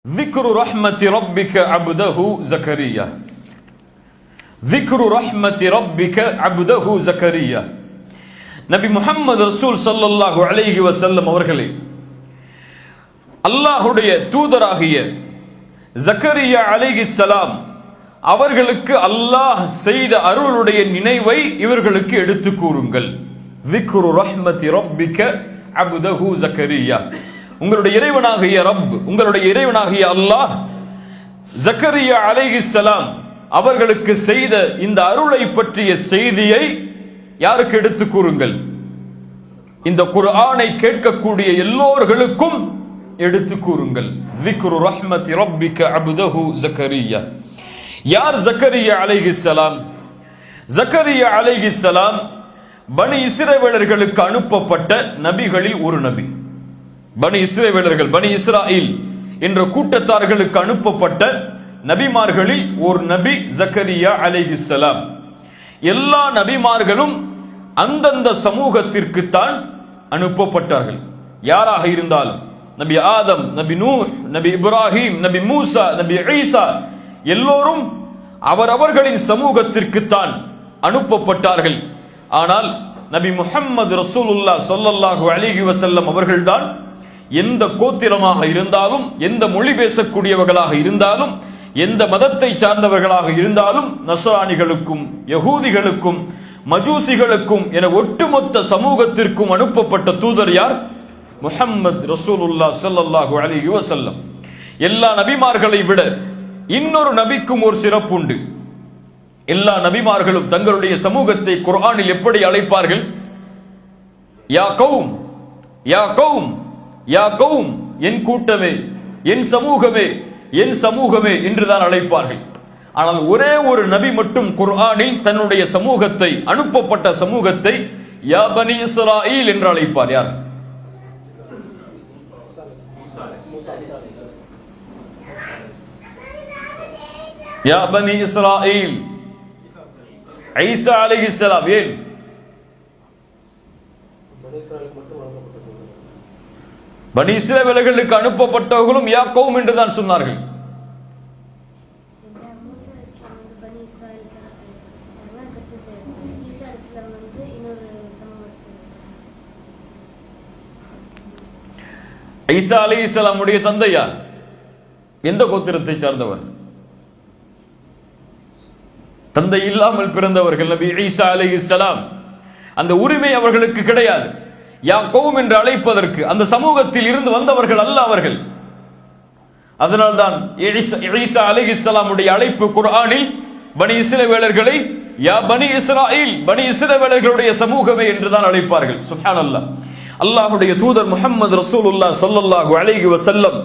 ذكر رحمة ربك عبده زكريا. ذكر رحمة ربك عبده زكريا. நபி முஹம்மது ரசூல் ஸல்லல்லாஹு அலைஹி வஸல்லம் அவர்களே, அல்லாஹ்வுடைய தூதராகிய ஜக்கரியா அலைஹிஸ்ஸலாம் அவர்களுக்கு அல்லாஹ் செய்த அருளுடைய நினைவை இவர்களுக்கு எடுத்து கூறுங்கள். ذكر رحمة ربك عبده زكريا. உங்களுடைய இறைவனாகிய ரப், உங்களுடைய இறைவனாகிய அல்லாஹ் ஜக்கரியா அலைஹிஸ்ஸலாம் அவர்களுக்கு செய்த இந்த அருளை பற்றிய செய்தியை யாருக்கு எடுத்து கூறுங்கள்? இந்த குர்ஆனை கேட்கக்கூடிய எல்லோர்களுக்கும் எடுத்து கூறுங்கள். ذكر رحمة ربك عبده زكريا. யார் ஜக்கரியா அலைஹிஸ்ஸலாம்? ஜக்கரியா அலைஹிஸ்ஸலாம் பனி இஸ்ரவேலர்களுக்கு அனுப்பப்பட்ட நபிகளில் ஒரு நபி. பனி இஸ்ரவேலர்கள், பனி இஸ்ராயில் என்ற கூட்டத்தார்களுக்கு அனுப்பப்பட்ட நபிமார்களில் ஒரு நபி ஜக்கரியா அலைஹிஸ்ஸலாம். எல்லா நபிமார்களும் அந்தந்த சமூகத்திற்கு தான் அனுப்பப்பட்டார்கள். யாராக இருந்தாலும், நபி ஆதம், நபி நூஹ், நபி இப்ராஹிம், நபி மூசா, நபி ஈசா எல்லோரும் அவரவர்களின் சமூகத்திற்கு தான் அனுப்பப்பட்டார்கள். ஆனால் நபி முஹம்மது ரசூலுல்லாஹ் ஸல்லல்லாஹு அலைஹி வஸல்லம் அவர்கள்தான் எந்த கோத்திரமாக இருந்தாலும், எந்த மொழி பேசக்கூடியவர்களாக இருந்தாலும், எந்த மதத்தை சார்ந்தவர்களாக இருந்தாலும், நஸ்ரானிகளுக்கும் யகூதிகளுக்கும் மஜூசிகளுக்கும் என ஒட்டுமொத்த சமூகத்திற்கும் அனுப்பப்பட்ட தூதர் யார்? முஹம்மது ரசூலுல்லாஹ் ஸல்லல்லாஹு அலைஹி வஸல்லம். எல்லா நபிமார்களை விட இன்னொரு நபிக்கும் ஒரு சிறப்பு உண்டு. எல்லா நபிமார்களும் தங்களுடைய சமூகத்தை குர்ஆனில் எப்படி அழைப்பார்கள்? யா கௌம், யா கௌம், யா கௌம், என் கூட்டமே, என் சமூகமே, என் சமூகமே என்றுதான் அழைப்பார்கள். ஆனால் ஒரே ஒரு நபி மட்டும் குர்ஆனில் தன்னுடைய சமூகத்தை, அனுப்பப்பட்ட சமூகத்தை யா பனி இஸ்ராயில் என்று அழைப்பார். யார்? யா பனி இஸ்ராயில், ஈசா அலைஹிஸ்ஸலாம். ஏன்? பனி இஸ்ரவேலர்களுக்கு அனுப்பப்பட்டவர்களும் யா கௌம் என்று தான் சொன்னார்கள். ஈசா அலைஹிஸ்ஸலாமுடைய தந்தை யார்? எந்த கோத்திரத்தை சார்ந்தவர்? தந்தை இல்லாமல் பிறந்தவர்கள் நபி ஈசா அலைஹிஸ்ஸலாம். அந்த உரிமை அவர்களுக்கு கிடையாது. யா கௌம் என்று அழைப்பதற்கு அந்த சமூகத்தில் இருந்து வந்தவர்கள் அல்ல அவர்கள். அதனால்தான் ஈசா அலைஹிஸ்ஸலாமுடைய அழைப்பு குர்ஆனில் பனி இஸ்ரவேலர்களை யா பனி இஸ்ராயில், பனி இஸ்ரவேலர்களுடைய சமூகமே என்றுதான் அழைப்பார்கள். சுப்ஹானல்லாஹ். அல்லாஹ்வுடைய தூதர் முஹம்மது ரசூலுல்லாஹ் ஸல்லல்லாஹு அலைஹி வஸல்லம்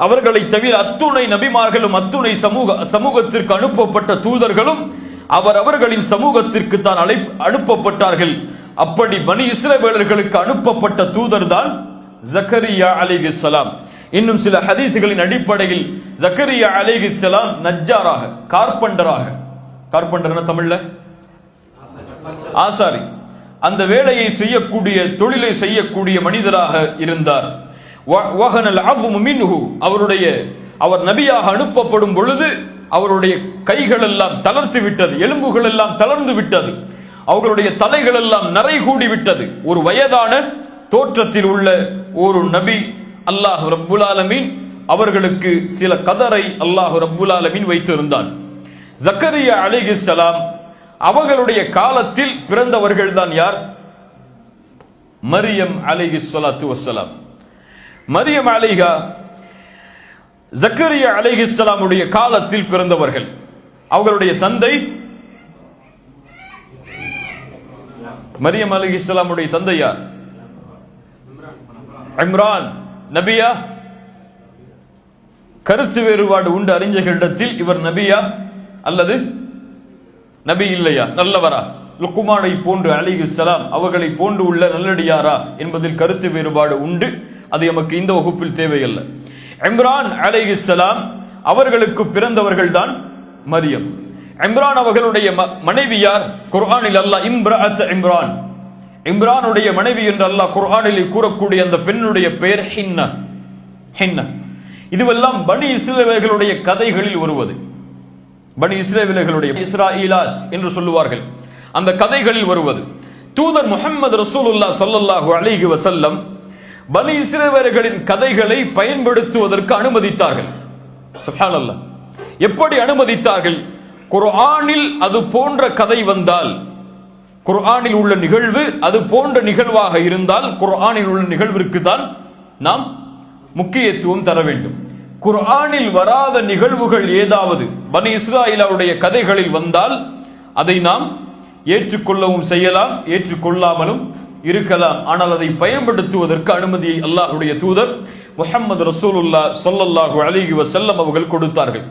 அவர்களை தவிர அத்துணை நபிமார்களும் அத்துணை சமூகத்திற்கு அனுப்பப்பட்ட தூதர்களும் அவர்களின் சமூகத்திற்கு தான் அனுப்பப்பட்டார்கள். அப்படி பனி இஸ்ரவேலர்களுக்கு அனுப்பப்பட்ட தூதர் தான் ஜக்கரியா அலைஹிஸ்ஸலாம். இன்னும் சில ஹதீஸ்களின் அடிப்படையில் ஜக்கரியா அலைஹிஸ்ஸலாம் நஜ்ஜாராக, கார்பெண்டராக, கார்பெண்டர்னா தமிழ்ல ஆசாரி, அந்த வேலையை செய்யக்கூடிய, தொழிலை செய்யக்கூடிய மனிதராக இருந்தார். அவர் நபியாக அனுப்பப்படும் பொழுது அவருடைய கைகள் எல்லாம் தளர்த்து விட்டது, எலும்புகள் எல்லாம் தளர்ந்து விட்டது, அவர்களுடைய தலைகள் எல்லாம் நரை கூடி விட்டது. ஒரு வயதான தோற்றத்தில் உள்ள ஒரு நபி அல்லாஹ் ரப்புல் ஆலமீன் அவர்களுக்கு சில கதரை அல்லாஹ் ரப்புல் ஆலமீன் வைத்திருந்தான். ஜக்கரியா அலைஹிஸ்ஸலாம் அவர்களுடைய காலத்தில் பிறந்தவர்கள் தான் யார்? மரியம் அலைஹிஸ்ஸலாத்து வஸ்ஸலாம். மரியம் அலைஹா ஜக்கரியா அலைஹிஸ்ஸலாமுடைய காலத்தில் பிறந்தவர்கள். அவர்களுடைய தந்தை மரியம் அலைஹிஸ்ஸலாமுடைய தந்தை யார்? இம்ரான் நபியா? கருத்து வேறுபாடு உண்டு அறிஞர்களிடத்தில். இவர் நபியா அல்லது நபி இல்லையா, நல்லவரா, லுக்மானை போன்று அலைஹிஸ்ஸலாம் அவர்களை போன்று உள்ள நல்லடியாரா என்பதில் கருத்து வேறுபாடு உண்டு. அது நமக்கு இந்த வகுப்பில் தேவையல்ல. இம்ரான் அலைஹிஸ்ஸலாம் அவர்களுக்கு பிறந்தவர்கள் தான் மரியம். இம்ரான் அவர்களுடைய மனைவி யார்? குர்ஆனில் அல்லாஹ் இம்ரஅத் இம்ரான், இம்ரானுடைய மனைவி என்று அல்லாஹ் குர்ஆனில் கூறக்கூடிய அந்த பெண்ணுடைய பெயர் ஹின்னா. ஹின்னா இதுவெல்லாம் பனி இஸ்ரவேலர்களுடைய கதைகளில் வருவது. பனி இஸ்ரவேலர்களுடைய இஸ்ராஈலாத் என்று சொல்லுவார்கள், அந்த கதைகளில் வருவது. தூதர் முஹம்மது ரசூலுல்லாஹ் ஸல்லல்லாஹு அலைஹி வஸல்லம் பனி இஸ்ரவேலர்களின் கதைகளை பயன்படுத்துவதற்கு அனுமதித்தார்கள். சுப்ஹானல்லாஹ். எப்படி அனுமதித்தார்கள்? குர்ஆனில் அது போன்ற கதை வந்தால், குர்ஆனில் உள்ள நிகழ்வு அது போன்ற நிகழ்வாக இருந்தால் குர்ஆனில் உள்ள நிகழ்விற்கு தான் நாம் முக்கியத்துவம் தர வேண்டும். குர்ஆனில் வராத நிகழ்வுகள் ஏதாவது பனி இஸ்ராயீலுடைய கதைகளில் வந்தால் அதை நாம் ஏற்றுக்கொள்ளவும் செய்யலாம், ஏற்றுக்கொள்ளாமலும் இருக்கலாம். ஆனால் அதை பயன்படுத்துவதற்கு அனுமதியை அல்லாஹ்வுடைய தூதர் முஹம்மது ரசூலுல்லாஹ் ஸல்லல்லாஹு அலைஹி வஸல்லம் அவர்கள் கொடுத்தார்கள்.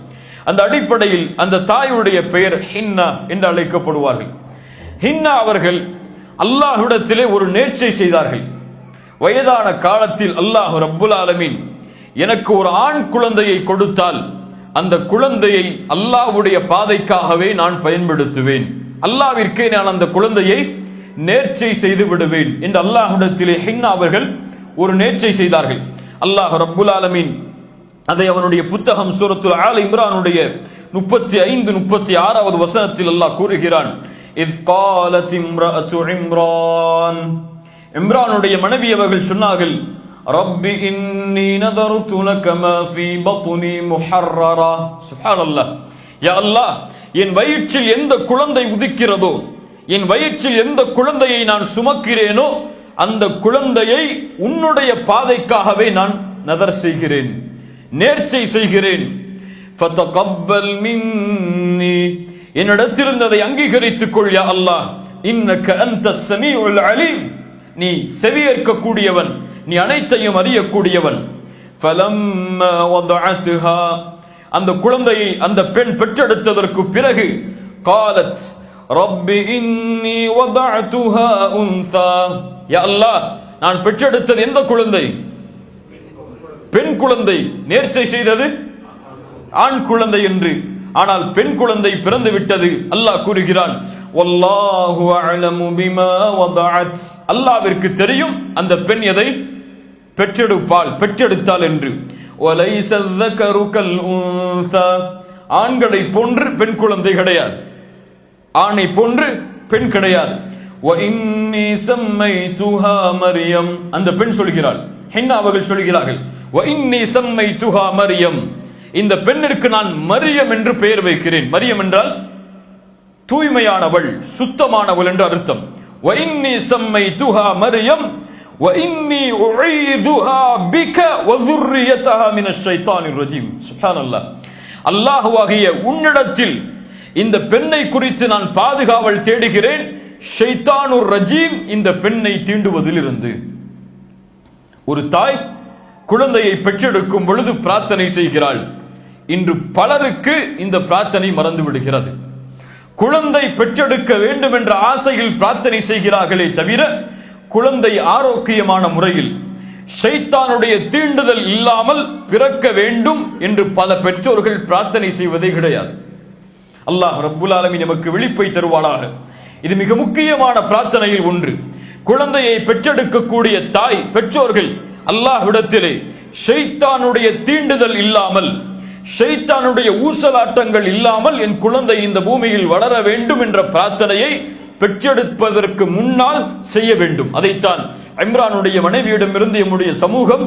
அந்த அடிப்படையில் அந்த தாயுடைய பெயர் ஹின்னா என்று அழைக்கப்படுவார்கள். ஹின்னா அவர்கள் அல்லாஹ்விடத்திலே ஒரு நேர்ச்சை செய்தார்கள். வயதான காலத்தில் அல்லாஹ் ரப்புல் ஆலமீன் எனக்கு ஒரு ஆண் குழந்தையை கொடுத்தால் அந்த குழந்தையை அல்லாஹ்வுடைய பாதைக்காகவே நான் பயன்படுத்துவேன், அல்லாஹ்விற்கே நான் அந்த குழந்தையை நேர்ச்சை செய்து விடுவேன் என்று அல்லாஹ்விடத்திலே ஹின்னா அவர்கள் ஒரு நேர்ச்சை செய்தார்கள். அல்லாஹ் ரப்புல் ஆலமீன் அதை அவனுடைய புத்தகம் சூரத்துல் ஆல இம்ரானுடைய 35-36வது வசனத்தில் அல்லாஹ் கூறுகிறான், இத் காலத் இம்ரஅத்து இம்ரான், இம்ரானுடைய மனைவி அவர்கள் சொன்னார்கள், ரப்பி இன்னி நதர்து லக மா ஃபீ பத்னி முஹர்ரரா. சுப்ஹானல்லாஹ். யா அல்லாஹ், என் வயிற்றில் எந்த குழந்தை உதிக்கிறதோ, என் வயிற்றில் எந்த குழந்தையை நான் சுமக்கிறேனோ அந்த குழந்தையை உன்னுடைய பாதைக்காகவே நான் நதர் செய்கிறேன், நேர்ச்சை செய்கிறேன். ஃபதகப்பல் மின்னி, என்னிடத்திலிருந்து அதை அங்கீகரித்துக் கொள் யா அல்லாஹ். இன்னக அன்தஸ் ஸமீஉல் அலீம், நீ செவியேற்க கூடியவன், நீ அனைத்தையும் அறியக்கூடியவன். ஃபலம்மா வதஅத்ஹா, அந்த குழந்தையை அந்த பெண் பெற்றெடுத்ததற்கு பிறகு காலத் ரப்பி இன்னி வதஅதுஹா உன்ஸா, யா அல்லாஹ், நான் பெற்றெடுத்தது எந்த குழந்தை? பெண் குழந்தை. நேர்ச்சை செய்தது ஆண் குழந்தை என்று. ஆனால் பெண் குழந்தை பிறந்து விட்டது. அல்லாஹ் கூறுகிறான், வல்லாஹு அஅலமு பிமா வதஅத், அல்லாஹ்விற்கு தெரியும் அந்த பெண் எதை பெற்றெடுத்தாள் என்று. வலைஸ ذكر كالانثى, ஆண்களை போன்று பெண் குழந்தை கிடையாது, ஆணை போன்று பெண் கிடையாது. واني سميتها مريم, அந்த பெண் சொல்கிறாள், ஹின்னா அவர்கள் சொல்கிறார்கள், واني سميتها مريم, இந்த பெண்ணிற்கு நான் மரியம் என்று பெயர் வைக்கிறேன். மரியம் என்றால் தூய்மையானவள், சுத்தமானவள் என்று அர்த்தம். واني سميتها مريم واني اعيذها بك وذريتها من الشيطان الرجيم. சுப்ஹானல்லாஹ். அல்லாஹ்வாகிய உன்னிடத்தில் இந்த பெண்ணை குறித்து நான் பாதுகாவல் தேடுகிறேன், ஷைத்தானுர் ரஜீம் இந்த பெண்ணை தீண்டுவதிலிருந்து. ஒரு தாய் குழந்தையை பெற்றெடுக்கும் பொழுது பிரார்த்தனை செய்கிறாள். இன்று பலருக்கு இந்த பிரார்த்தனை மறந்து விடுகிறது. குழந்தை பெற்றெடுக்க வேண்டும் என்ற ஆசையில் பிரார்த்தனை செய்கிறார்களே தவிர குழந்தை ஆரோக்கியமான முறையில் ஷைத்தானுடைய தீண்டுதல் இல்லாமல் பிறக்க வேண்டும் என்று பல பெற்றோர்கள் பிரார்த்தனை செய்வதே கிடையாது. அல்லாஹ் ரப்புல் ஆலமீன் நமக்கு விழிப்பை தருவானாக. இது மிக முக்கியமான பிரார்த்தனையில் ஒன்று. குழந்தையை பெற்றெடுக்கக்கூடிய தாய் பெற்றோர்கள் அல்லாஹ்விடத்திலே ஷைத்தானுடைய தீண்டுதல் இல்லாமல், ஷைத்தானுடைய ஊசலாட்டங்கள் இல்லாமல் என் குழந்தை இந்த பூமியில் வளர வேண்டும் என்ற பிரார்த்தனையை பெற்றெடுப்பதற்கு முன்னால் செய்ய வேண்டும். அதைத்தான் இம்ரானுடைய மனைவியிடமிருந்து நம்முடைய சமூகம்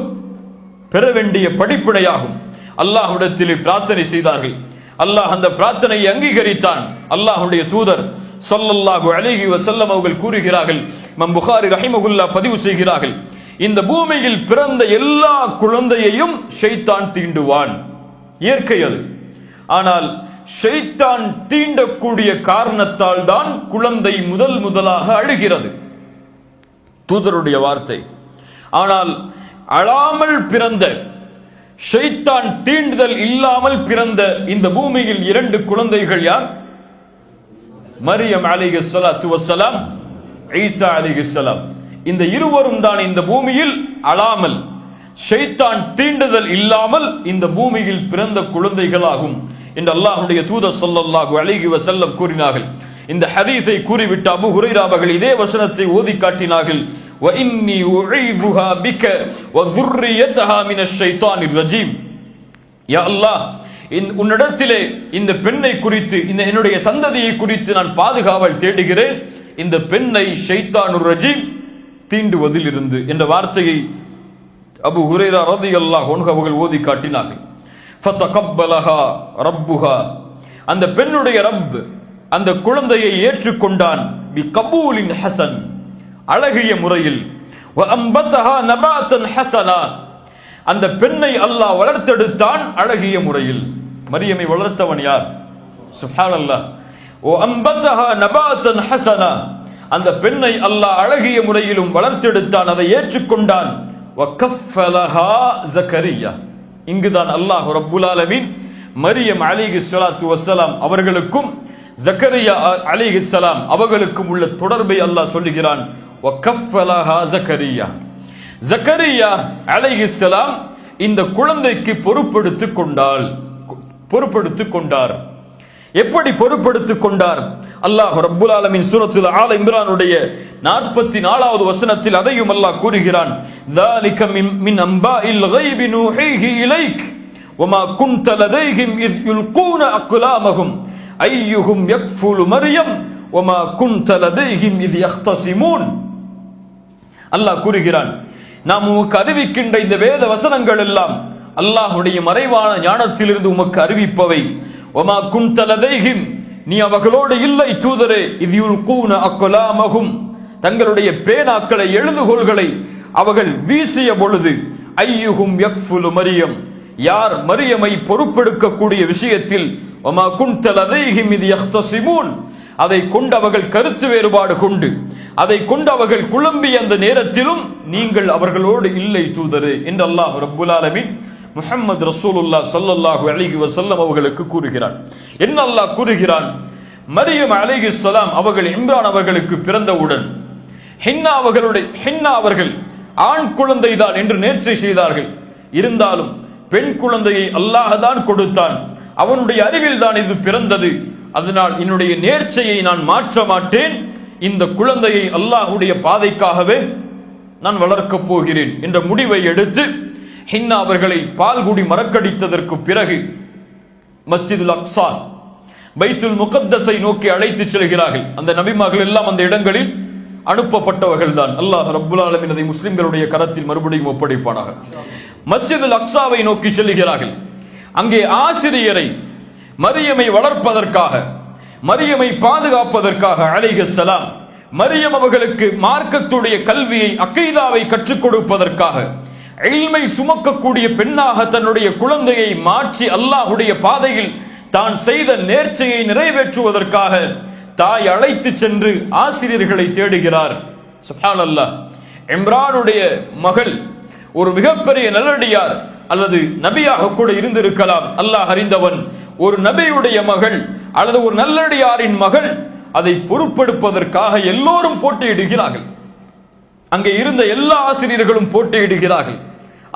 பெற வேண்டிய படிப்பினையாகும். அல்லாஹ்விடத்திலே பிரார்த்தனை செய்தார்கள். அல்லாஹ் அந்த பிரார்த்தனையை அங்கீகரித்தான். அல்லாஹ்வுடைய தூதர் ஸல்லல்லாஹு அலைஹி வஸல்லம் அவர்கள் கூறுகிறார்கள், இமாம் புகாரி ரஹிமஹுல்லாஹ் பதிவு செய்கிறார்கள், இந்த பூமியில் பிறந்த எல்லா குழந்தையையும் ஷைத்தான் தீண்டுவான், இயற்கை அது. ஆனால் ஷைத்தான் தீண்டக்கூடிய காரணத்தால் தான் குழந்தை முதலாக அழுகிறது. தூதருடைய வார்த்தை. ஆனால் அழாமல் பிறந்த, ஷைத்தான் தீண்டுதல் இல்லாமல் பிறந்த இந்த பூமியில் 2 குழந்தைகள் யார்? மரியம் அலைஹிஸ்ஸலாத்து வஸ்ஸலாம், ஈசா அலைஹிஸ்ஸலாம். இந்த இருவரும் தான் இந்த பூமியில் அழாமல், ஷைத்தான் தீண்டுதல் இல்லாமல் இந்த பூமியில் பிறந்த குழந்தைகளாகும் என்று அல்லாஹ்வுடைய தூதர் ஸல்லல்லாஹு அலைஹி வஸல்லம் கூறினார்கள். இந்த ஹதீஸை கூறிவிட்டு அபூ ஹுரைரா அவர்கள் இதே வசனத்தை ஓதி காட்டினார்கள், வ இன்னி உஈதுஹா பிக வ ذُرِّيَّتَهَا மினஷ் ஷைத்தானிர் ரஜீம். யா அல்லாஹ், உன்னிடத்திலே இந்த பெண்ணை குறித்து, இந்த என்னுடைய சந்ததியை குறித்து நான் பாதுகாவல் தேடுகிறேன், இந்த பெண்ணை ஷைத்தானுர் ரஜீம் தீண்டுவதில் இருந்து என்ற வார்த்தையை அபு ஹுரைரா ரலியல்லாஹு அன்ஹு அவர்கள் ஓதி காட்டினார்கள். ஃபதகப்பலஹா ரப்புஹா, அந்த பெண்ணுடைய ரப் அந்த குழந்தையை ஏற்றுக்கொண்டான். பி கபூலின் ஹசன், அழகிய முறையில். வ அம்பதஹா நபாத்தன் ஹசனா, அந்த பெண்ணை அல்லாஹ் வளர்த்தெடுத்தான் அழகிய முறையில். மரியமை வளர்த்தவன் யார்? சுப்ஹானல்லாஹ். வ அம்பதஹா நபாத்தன் ஹசனா, அந்த பெண்ணை அல்லாஹ் அழகிய முறையிலும் வளர்த்தெடுத்தான், அதை ஏற்றுக்கொண்டான். வ கஃபலஹா ஜக்கரியா, இங்குதான் அல்லாஹ் ரப்புல் ஆலமீன் மரியம் அலைஹிஸ்ஸலாத்து வஸ்ஸலாம் அவர்களுக்கும் ஜக்கரியா அலைஹிஸ்ஸலாம் அவர்களுக்கும் உள்ள தொடர்பை அல்லாஹ் சொல்லுகிறான். வ கஃபலஹா ஜக்கரியா, ஜக்கரியா அலைஹிஸ்ஸலாம் இந்த குழந்தைக்கு பொறுப்பெடுத்துக் கொண்டார். எப்படி பொறுப்பெடுத்துக் கொண்டார்? அல்லாஹ் ரப்புல் ஆலமீன் சூரத்துல் ஆல இம்ரானுடைய 44வது வசனத்தில் அதையும் அல்லாஹ் கூறுகிறான். ذَلِكَ مِنْ أَنْبَاءِ الْغَيْبِ نُوحِيهِ إِلَيْكَ وَمَا كُنْتَ لَدَيْهِمْ إِذْ يُلْقُونَ أَقْلَامَهُمْ أَيُّهُمْ يَكْفُلُ مَرْيَمَ وَمَا كُنْتَ لَدَيْهِمْ إِذْ يَخْتَصِمُونَ. அல்லாஹ் கூறுகிறான், நாம் உமக்கு அறிவிக்கின்ற இந்த வேத வசனங்கள் எல்லாம் அல்லாஹ்வுடைய மறைவான ஞானத்திலிருந்து உமக்கு அறிவிப்பவை. வமா குன்த லதைஹிம், நீ அவர்களோடு இல்லை தூதரே. இத் யுல்கூன அக்லாமஹும், தங்களுடைய பேனாக்களை எழுதுகோள்களை அவர்கள் வீசிய பொழுது. ஐயுஹும் யக்ஃபுலு மரியம், யார் மரியமை பொறுப்பெடுக்கக்கூடிய விஷயத்தில். வமா குன்த லதைஹிம் இத் யக்தஸிமூன், அதை கொண்டு அவர்கள் கருத்து வேறுபாடு கொண்டு அதை கொண்டு அவர்கள் குழம்பிய அந்த நேரத்திலும் நீங்கள் அவர்களோடு இல்லை தூதரே என்று அல்லாஹ் ரப்புல் ஆலமீன் முஹம்மது ரசூலுல்லாஹ் ஸல்லல்லாஹு அலைஹி வஸல்லம் அவர்களுக்கு கூறுகிறான். என்ன அல்லாஹ் கூறுகிறான்? மரியம் அலைஹிஸ்ஸலாம் அவர்கள் இம்ரான் அவர்களுக்கு பிறந்தவுடன் ஹின்னா அவர்கள் ஆண் குழந்தை தான் என்று நேர்ச்சை செய்தார்கள். இருந்தாலும் பெண் குழந்தையை அல்லாஹ் தான் கொடுத்தான், அவனுடைய அறிவில் தான் இது பிறந்தது, அதனால் என்னுடைய நேர்ச்சையை நான் மாற்ற மாட்டேன், இந்த குழந்தையை அல்லாஹ்வுடைய பாதைக்காகவே நான் வளர்க்கப் போகிறேன் என்ற முடிவை எடுத்து ஹின்னா அவர்களை பால்குடி மறக்கடித்ததற்கு பிறகு மஸ்ஜிதுல் அக்ஸா, பைத்துல் முகத்தஸை நோக்கி அழைத்து செல்கிறார்கள். அந்த நபிமார்கள் எல்லாம் அந்த இடங்களில் அனுப்பப்பட்டவர்கள் தான். அல்லாஹ் ரப்புல் ஆலமீன் அதை முஸ்லிம்களுடைய கரத்தில் மறுபடியும் ஒப்படைப்பானாக. மஸ்ஜிதுல் அக்ஸாவை நோக்கி செல்கிறார்கள். அங்கே ஆசிரியரை மரியமை வளர்ப்பதற்காக, மரியமை பாதுகாப்பதற்காக அலைஹிஸ்ஸலாம் மரியம் அவர்களுக்கு மார்க்கத்துடைய கல்வியை, அக்கீதாவை கற்றுக் கொடுப்பதற்காக, இல்மை சுமக்கக்கூடிய பெண்ணாக தன்னுடைய குழந்தையை மாற்றி அல்லாஹ்வுடைய பாதையில் தான் செய்த நேர்ச்சையை நிறைவேற்றுவதற்காக தாய் அழைத்து சென்று ஆசிரியர்களை தேடுகிறார். சுப்ஹானல்லாஹ். இம்ரானுடைய மகள் ஒரு மிகப்பெரிய நல்லடியார் அல்லது நபியாக கூட இருந்திருக்கலாம், அல்லாஹ் அறிந்தவன். ஒரு நபியுடைய மகள் அல்லது ஒரு நல்லடியாரின் மகள், அதை பொறுப்பெடுப்பதற்காக எல்லோரும் போட்டியிடுகிறார்கள். அங்கே இருந்த எல்லா ஆசிரியர்களும் போட்டியிடுகிறார்கள்.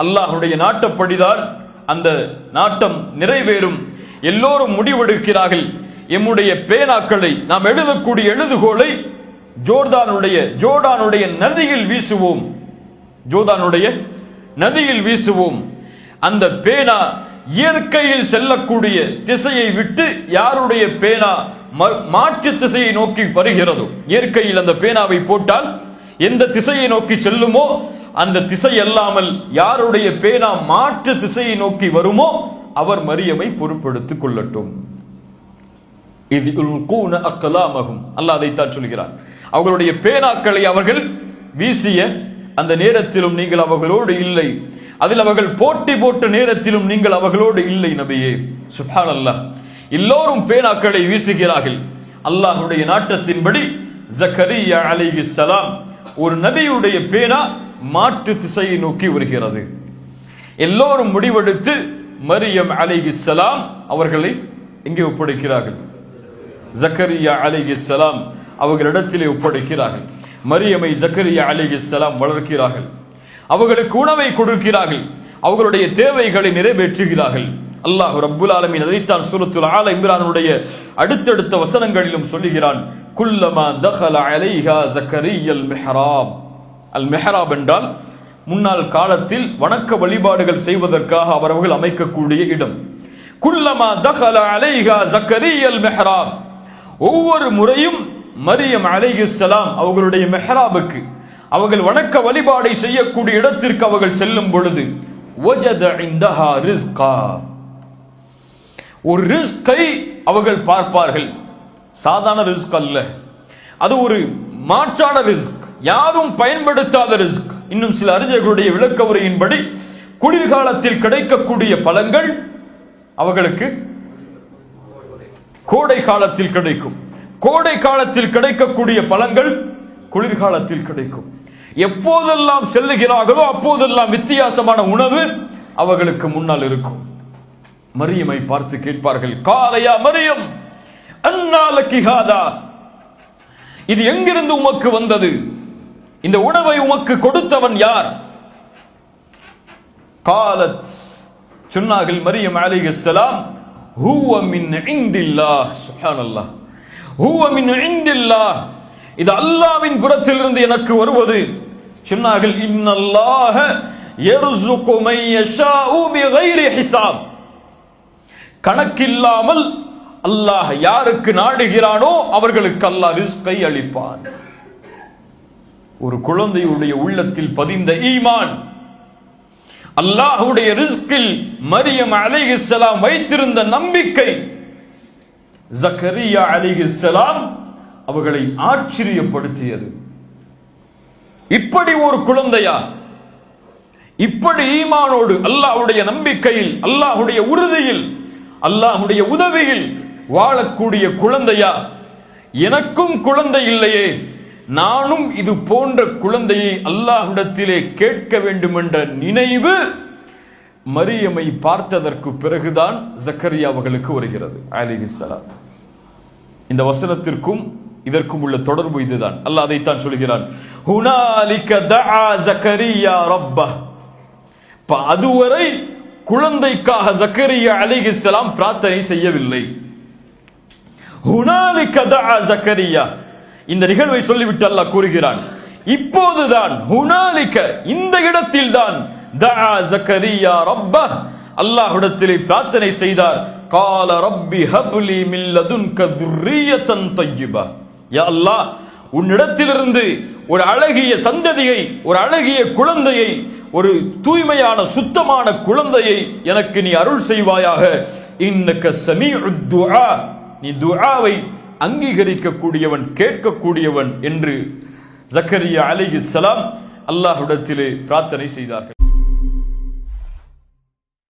அல்லாஹ்வுடைய நாட்டப்படிதான் அந்த நாட்டம் நிறைவேறும். எல்லோரும் முடிவெடுக்கிறார்கள், எம்முடைய பேனாக்களை, நாம் எழுதக்கூடிய எழுதுகோலை ஜோர்டானுடைய நதியில் வீசுவோம், ஜோர்டானுடைய நதியில் வீசுவோம். அந்த பேனா இயற்கையில் செல்லக்கூடிய திசையை விட்டு யாருடைய பேனா மாற்று திசையை நோக்கி வருகிறதோ, இயற்கையில் அந்த பேனாவை போட்டால் எந்த திசையை நோக்கி செல்லுமோ அந்த திசை அல்லாமல் யாருடைய பேனா மாற்று திசையை நோக்கி வருமோ அவர் மரியமை பொறுப்பெடுத்துக் கொள்ளட்டும். இது அக்லாமஹும், அல்லாஹ் அதைத்தான் சொல்கிறார். அவர்களுடைய பேனாக்களை அவர்கள் வீசிய அந்த நேரத்திலும் நீங்கள் அவர்களோடு இல்லை, அதில் அவர்கள் போட்டி போட்ட நேரத்திலும் நீங்கள் அவர்களோடு இல்லை நபியே. சுப்ஹானல்லாஹ். எல்லோரும் பேனாக்களை வீசுகிறார்கள். அல்லாஹ்வுடைய நாட்டத்தின்படி ஜக்கரியா அலைஹிஸ்ஸலாம் ஒரு நபியுடைய பேனா மாற்று திசையை நோக்கி வருகிறது. எல்லோரும் முடிவெடுத்து மரியம் அலைஹிஸ்ஸலாம் அவர்களை எங்கே ஒப்படைக்கிறார்கள்? ஜக்கரியா அலைஹிஸ்ஸலாம் அவர்களிடத்திலே ஒப்படைக்கிறார்கள். மரியமை ஜக்கரியா அலைஹிஸ்ஸலாம் வளர்க்கிறார்கள். அவர்களுக்கு உணவை கொடுக்கிறார்கள், அவர்களுடைய தேவைகளை நிறைவேற்றுகிறார்கள். அல்லாஹ் ரப்புல் ஆலமீன் அதைத்தான் சூரத்துல் ஆல இம்ரானுடைய அடுத்தடுத்த வசனங்களிலும் சொல்லுகிறான். குல்லமா தഖல அலைஹா ஜக்கரியா அல் மிஹ்ராப். அல் மிஹ்ராப் என்றால் முன்னாள் காலத்தில் வணக்க வழிபாடுகள் செய்வதற்காக அவர்கள் அமைக்கக்கூடிய இடம். குல்லமா தகல அலைஹா ஜக்கரியல் மெஹ்ராப், ஒவ்வொரு முறையும் மரியம் அலைஹிஸ்ஸலாம் அவர்களுடைய மெஹ்ராபுக்கு, அவர்கள் வணக்க வழிபாடை செய்யக்கூடிய இடத்திற்கு அவர்கள் செல்லும் பொழுது வஜத இந்தஹா ரிஸ்கா, ஒரு ரிஸ்கை அவர்கள் பார்ப்பார்கள். சாதாரண ரிஸ்க் அல்ல, அது ஒரு மாற்றான ரிஸ்க், யாரும் பயன்படுத்தாத ரிஸ்க். இன்னும் சில அறிஞர்களுடைய விளக்க உரையின்படி குளிர்காலத்தில் கிடைக்கக்கூடிய பழங்கள் அவர்களுக்கு கோடை காலத்தில் கிடைக்கும், கோடை காலத்தில் கிடைக்கக்கூடிய பழங்கள் குளிர்காலத்தில் கிடைக்கும். எப்போதெல்லாம் செல்லுகிறார்களோ அப்போதெல்லாம் வித்தியாசமான உணவு அவர்களுக்கு முன்னால் இருக்கும். மரியமை பார்த்து கேட்பார்கள், காலையா மரியம் அன்னாலகி ஹாதா, இது எங்கிருந்து உமக்கு வந்தது, இந்த உணவை உமக்கு கொடுத்தவன் யார்? காலத், சொன்னார்கள் மரியம் அலைஹிஸ்ஸலாம், ஹுவ மின் இந்தில்லாஹ். சுப்ஹானல்லாஹ், ஹுவ மின் இந்தில்லாஹ், இது அல்லாஹ்வின் புறத்திலிருந்து எனக்கு வருவது. சொன்னார்கள், இன்னல்லாஹ யர்ஸுகு மன் யஷாஉ பிகைரி ஹிசாப், கணக்கில்லாமல் அல்லாஹ் யாருக்கு நாடுகிறானோ அவர்களுக்கு அல்லாஹ் ரிஸ்கை அளிப்பான். ஒரு குழந்தையுடைய உள்ளத்தில் பதிந்த ஈமான், அல்லாஹ்வுடைய ரிஸ்கில் மரியம் அலைஹிஸ்ஸலாம் வைத்திருந்த நம்பிக்கை, ஜக்கரியா அலைஹிஸ்ஸலாம் அவர்களை ஆச்சரியப்படுத்தியது. இப்படி ஒரு குழந்தையா, இப்படி ஈமானோடு அல்லாஹ்வுடைய நம்பிக்கையில், அல்லாஹ்வுடைய உறுதியில், அல்லாஹ்வுடைய உதவியில் வாழக்கூடிய குழந்தையா, எனக்கும் குழந்தை இல்லையே, நானும் இது போன்ற குழந்தையை அல்லாஹ்விடத்திலே கேட்க வேண்டும் என்ற நினைவு மரியமை பார்த்ததற்கு பிறகுதான் ஜக்கரியா அவர்களுக்கு வருகிறது அலைஹிஸ்ஸலாம். இந்த வசனத்திற்கும் இதற்கும் உள்ள தொடர்பு இதுதான். அல்லாஹ் அதைத்தான் சொல்கிறான், ஹுனாலிக தஆ ஜக்கரியா ரப்பஹ். அதுவரை குழந்தைக்காக ஜக்கரியா அலைஹிஸ்ஸலாம் பிரார்த்தனை செய்யவில்லை. ஹுனாலிக தஆ ஜக்கரியா, இந்த நிகழ்வை சொல்லிவிட்டு அல்லாஹ் கூறுகிறான், இப்போதுதான் ஹுனாலிக, இந்த இடத்தில் தான் தஆ ஜக்கரியா ரப்பஹ், அல்லாஹ்விடத்திலே பிரார்த்தனை செய்தார். கால ரப்பி ஹப்லி மின் லதுன்க துர்ரியத்தன் தய்யிபா, யா அல்லாஹ், உன்னிடத்திலிருந்து ஒரு அழகிய சந்ததியை, ஒரு அழகிய குழந்தையை, ஒரு தூய்மையான சுத்தமான குழந்தையை எனக்கு நீ அருள் செய்வாயாக. இன்னக ஸமீஉத் துஆ, நீ துஆவை அங்கீகரிக்கக்கூடியவன், கேட்கக்கூடியவன் என்று ஜக்கரியா அலைஹிஸ்ஸலாம் அல்லாஹ்விடத்திலே பிரார்த்தனை செய்தார்கள்.